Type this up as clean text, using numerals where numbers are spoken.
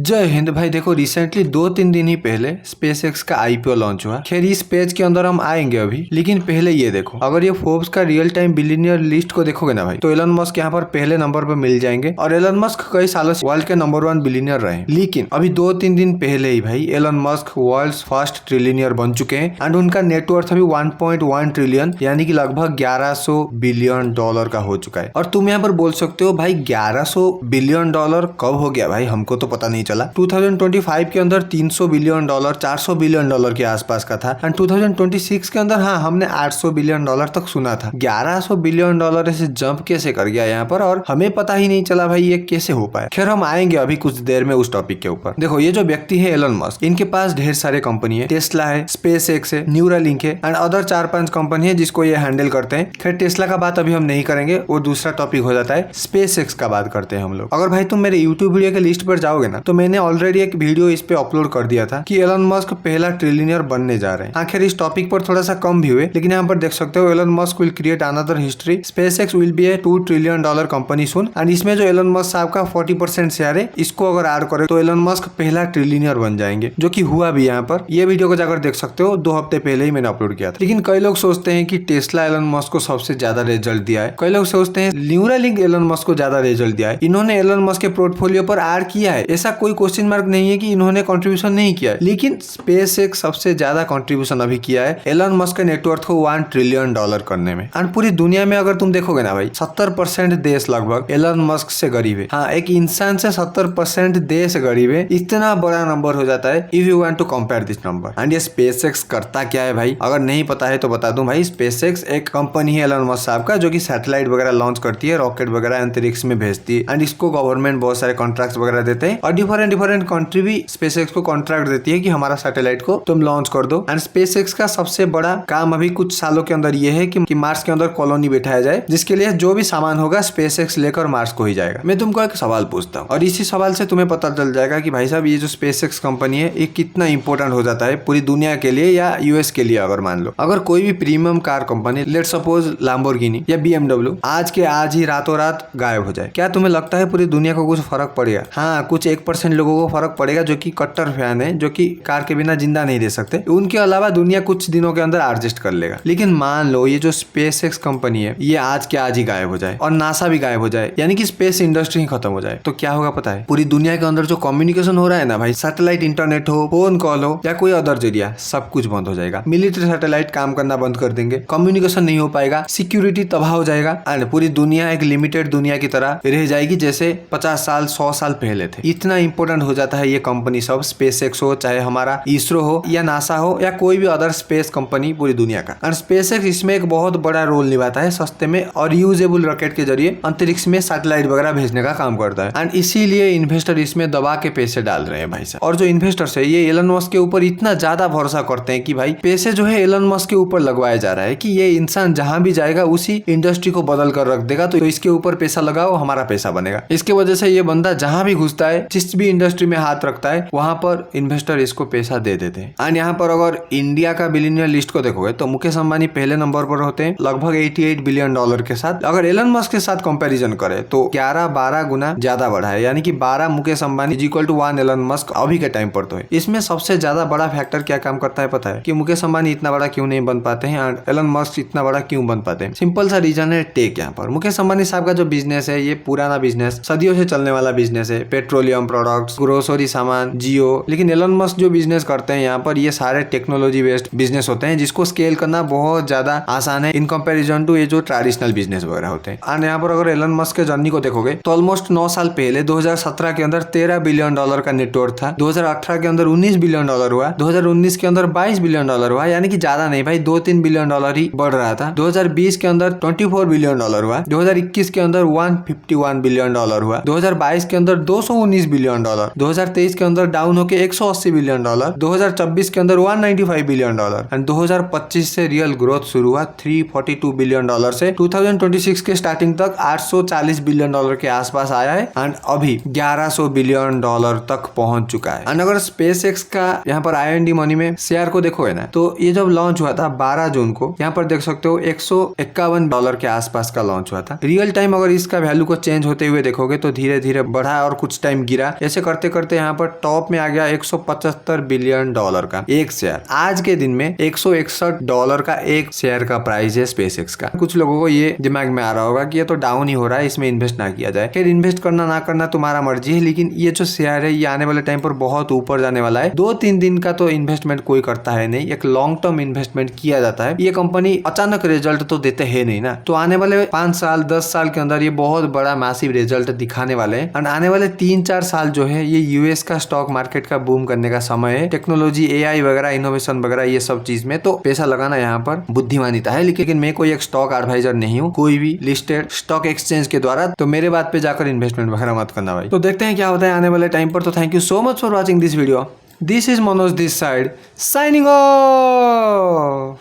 जय हिंद भाई। देखो रिसेंटली 2-3 दिन ही पहले स्पेसएक्स का आईपीओ लॉन्च हुआ। खैर इस पेज के अंदर हम आएंगे अभी, लेकिन पहले ये देखो, अगर ये फोर्ब्स का रियल टाइम बिलियनियर लिस्ट को देखोगे ना भाई, तो एलन मस्क यहाँ पर पहले नंबर पर मिल जाएंगे। और एलन मस्क कई सालों से वर्ल्ड के नंबर 1 बिलियनियर रहे, लेकिन अभी 2-3 दिन पहले ही भाई Elon Musk world first trillionaire बन चुके हैं। एंड उनका नेटवर्थ अभी 1.1 ट्रिलियन यानी कि लगभग 1100 बिलियन डॉलर का हो चुका है। और तुम यहाँ पर बोल सकते हो भाई 1100 बिलियन डॉलर कब हो गया भाई, हमको तो पता नहीं चला। 2025 के अंदर 300 बिलियन डॉलर 400 बिलियन डॉलर के आसपास का था। एंड 2026 के अंदर हाँ हमने 800 बिलियन डॉलर तक सुना था। 1100 बिलियन डॉलर ऐसे जंप कैसे कर गया यहाँ पर, और हमें पता ही नहीं चला भाई ये कैसे हो पाया। खैर हम आएंगे अभी कुछ देर में उस टॉपिक के ऊपर। देखो ये जो व्यक्ति है एलन मस्क, इनके पास ढेर सारे कंपनी है। टेस्ला है, स्पेसएक्स है, न्यूरालिंक है एंड अदर 4-5 कंपनी है जिसको ये हैंडल करते हैं। खैर टेस्ला का बात अभी हम नहीं करेंगे, वो दूसरा टॉपिक हो जाता है। स्पेसएक्स का बात करते हैं हम लोग। अगर भाई तुम मेरे यूट्यूब वीडियो के लिस्ट पर जाओगे ना, तो मैंने ऑलरेडी एक वीडियो इस पे अपलोड कर दिया था कि एलन मस्क पहला ट्रिलियनियर बनने जा रहे हैं। आखिर इस टॉपिक पर थोड़ा सा कम भी हुए, लेकिन यहाँ पर देख सकते हो Elon Musk will create another history. SpaceX will be a $2 trillion company soon. And इसमें जो एलन मस्क साहब का 40% शेयर है, इसको अगर ऐड करे तो एलन मस्क पहला ट्रिलियनियर बन जाएंगे, जो कि हुआ भी। यहाँ पर ये वीडियो को जाकर देख सकते हो, 2 हफ्ते पहले ही मैंने अपलोड किया था। लेकिन कई लोग सोचते हैं कि टेस्ला एलन मस्क को सबसे ज्यादा रिजल्ट दिया है, कई लोग सोचते हैं न्यूरालिंक एलन मस्क को ज्यादा रिजल्ट दिया है। इन्होंने एलन मस्क के पोर्टफोलियो पर ऐड किया है, ऐसा कोई क्वेश्चन मार्क नहीं है कि इन्होंने कंट्रीब्यूशन नहीं किया है। लेकिन स्पेसएक्स सबसे ज्यादा कंट्रीब्यूशन अभी किया है एलन मस्क के नेटवर्थ को $1 ट्रिलियन करने में। एंड पूरी दुनिया में अगर तुम देखोगे ना भाई, 70% देश लगभग एलन मस्क से गरीब है। हाँ, एक इंसान से 70% देश गरीब है, इतना बड़ा नंबर हो जाता है if you want to compare this number. And ये स्पेसएक्स करता क्या है भाई, अगर नहीं पता है तो बता दूं भाई। स्पेसएक्स एक कंपनी है एलन मस्क साहब का, जो कि सैटेलाइट वगैरह लॉन्च करती है, रॉकेट वगैरह अंतरिक्ष में भेजती है। एंड इसको गवर्नमेंट बहुत सारे कॉन्ट्रैक्ट वगैरह देते हैं, और डिफरेंट कंट्री भी स्पेसएक्स को कॉन्ट्रैक्ट देती है कि हमारा सैटेलाइट को तुम लॉन्च कर दो। एंड स्पेसएक्स का सबसे बड़ा काम अभी कुछ सालों के अंदर ये है कि मार्स के अंदर कॉलोनी बैठाया जाए, जिसके लिए जो भी सामान होगा स्पेसएक्स लेकर मार्स को ही जाएगा। मैं तुमको एक सवाल पूछता हूँ, और इसी सवाल से तुम्हें पता चल जाएगा कि भाई साहब ये जो स्पेसएक्स कंपनी है, ये कितना इंपॉर्टेंट हो जाता है पूरी दुनिया के लिए या यूएस के लिए। अगर मान लो अगर कोई भी premium car company, let suppose Lamborghini या BMW, आज के आज ही रातों रात गायब हो जाए, क्या तुम्हें लगता है पूरी दुनिया को कुछ फर्क पड़ेगा? हाँ, कुछ 1% लोगों को फर्क पड़ेगा जो कि कट्टर फैन है, जो कि कार के बिना जिंदा नहीं रह सकते। उनके अलावा दुनिया कुछ दिनों के अंदर एडजस्ट कर लेगा। लेकिन मान लो ये जो स्पेसएक्स कंपनी है, ये आज के आज ही गायब हो जाए और नासा भी गायब हो जाए, यानी कि स्पेस इंडस्ट्री ही खत्म हो जाए, तो क्या होगा पता है? पूरी दुनिया के अंदर जो कम्युनिकेशन हो रहा है ना भाई, सैटेलाइट इंटरनेट हो, फोन कॉल हो या कोई अदर जरिया, सब कुछ बंद हो जाएगा। मिलिट्री सैटेलाइट काम करना बंद कर देंगे, कम्युनिकेशन नहीं हो पाएगा, सिक्योरिटी तबाह हो जाएगा। एंड पूरी दुनिया एक लिमिटेड दुनिया की तरह रह जाएगी, जैसे 50 साल 100 साल पहले थे। इतना इंपॉर्टेंट हो जाता है ये कंपनी सब, स्पेसएक्स हो, चाहे हमारा इसरो हो या नासा हो या कोई भी अदर स्पेस कंपनी पूरी दुनिया का। और स्पेसएक्स इसमें एक बहुत बड़ा रोल निभाता है, सस्ते में और यूजेबल रॉकेट के जरिए अंतरिक्ष में सैटेलाइट वगैरह भेजने का काम करता है। एंड इसीलिए इन्वेस्टर इसमें दबा के पैसे डाल रहे हैं भाई साहब। और जो इन्वेस्टर्स है ये एलन मस्क के ऊपर इतना ज्यादा भरोसा करते हैं कि भाई पैसे जो है एलन मस्क के ऊपर लगवाया जा रहा है कि ये इंसान जहां भी जाएगा उसी इंडस्ट्री को बदल कर रख देगा, तो इसके ऊपर पैसा लगाओ, हमारा पैसा बनेगा। इसके वजह से ये बंदा जहां भी घुसता है, जिस भी इंडस्ट्री में हाथ रखता है, वहां पर इन्वेस्टर इसको पैसा दे देते हैं। एंड यहाँ पर अगर इंडिया का बिलियनियर लिस्ट को देखोगे तो मुकेश अंबानी पहले नंबर पर होते हैं लगभग $88 बिलियन के साथ। अगर एलन मस्क के साथ कंपैरिजन करें तो 11-12 गुना ज्यादा बढ़ा है, यानी कि 12 मुकेश अंबानी = 1 एलन मस्क अभी के टाइम पर तो है। इसमें सबसे ज्यादा बड़ा फैक्टर क्या काम करता है पता है? कि मुकेश अंबानी इतना बड़ा क्यों नहीं बन पाते हैं और एलन मस्क इतना बड़ा क्यों बन पाते हैं? सिंपल सा रीजन है टेक। यहाँ पर मुकेश अंबानी साहब का जो बिजनेस है, ये पुराना बिजनेस, सदियों से चलने वाला बिजनेस है, पेट्रोलियम प्रोडक्ट्स, ग्रोसरी सामान, जियो। लेकिन एलन मस्क जो बिजनेस करते हैं यहाँ पर, ये सारे टेक्नोलॉजी बेस्ड बिजनेस होते हैं, जिसको स्केल करना बहुत ज्यादा आसान है इन कंपैरिजन टू ये जो ट्रेडिशनल बिजनेस वगैरह होते हैं। और यहाँ पर अगर एलन मस्क के जर्नी को देखोगे तो ऑलमोस्ट 9 साल पहले 2017 के अंदर $13 बिलियन का नेटवर्थ था, 2018 के अंदर $19 बिलियन हुआ, 2019 के अंदर $22 बिलियन हुआ, यानी कि ज्यादा नहीं भाई, 2-3 बिलियन ही बढ़ रहा था। 2020 के अंदर $24 बिलियन हुआ, 2021 के अंदर $151 बिलियन हुआ, 2022 के अंदर $219 बिलियन, 2023 के अंदर डाउन होके $180 बिलियन, 2024 के अंदर $195 बिलियन एंड 2025 से रियल ग्रोथ शुरू हुआ $342 बिलियन से 2026 के स्टार्टिंग तक $840 बिलियन के आसपास आया है एंड अभी $1100 बिलियन तक पहुंच चुका है। एंड अगर स्पेसएक्स का यहाँ पर IND मनी में शेयर को देखो है ना, तो ये जब लॉन्च हुआ था 12 जून को, यहाँ पर देख सकते हो $151 के आसपास का लॉन्च हुआ था। रियल टाइम अगर इसका वैल्यू को चेंज होते हुए देखोगे तो धीरे धीरे बढ़ा और कुछ टाइम गिरा, ऐसे ऐसे करते करते यहाँ पर टॉप में आ गया $175 बिलियन का एक शेयर। आज के दिन में $161 का एक शेयर का प्राइस है स्पेसएक्स का। कुछ लोगों को ये दिमाग में आ रहा होगा कि ये तो डाउन ही हो रहा है, इसमें इन्वेस्ट ना किया जाए। खैर, इन्वेस्ट करना ना करना तुम्हारा मर्जी है, लेकिन ये जो शेयर है ये आने वाले टाइम पर बहुत ऊपर जाने वाला है। 2-3 दिन का तो इन्वेस्टमेंट कोई करता है नहीं, एक लॉन्ग टर्म इन्वेस्टमेंट किया जाता है। ये कंपनी अचानक रिजल्ट तो देते है नहीं ना, तो आने वाले 5 साल 10 साल के अंदर ये बहुत बड़ा मैसिव रिजल्ट दिखाने वाले हैं। और आने वाले 3-4 साल जो है ये यूएस का स्टॉक मार्केट का बूम करने का समय है। टेक्नोलॉजी, एआई वगैरह, इनोवेशन वगैरह, ये सब चीज में तो पैसा लगाना यहाँ पर बुद्धिमानिता है। लेकिन मैं कोई एक स्टॉक एडवाइजर नहीं हूँ कोई भी लिस्टेड स्टॉक एक्सचेंज के द्वारा, तो मेरे बात पे जाकर इन्वेस्टमेंट वगैरह मत करना भाई। तो देखते हैं क्या होता है आने वाले टाइम पर। तो thank you so much for watching this video. This is Manoj this side signing off.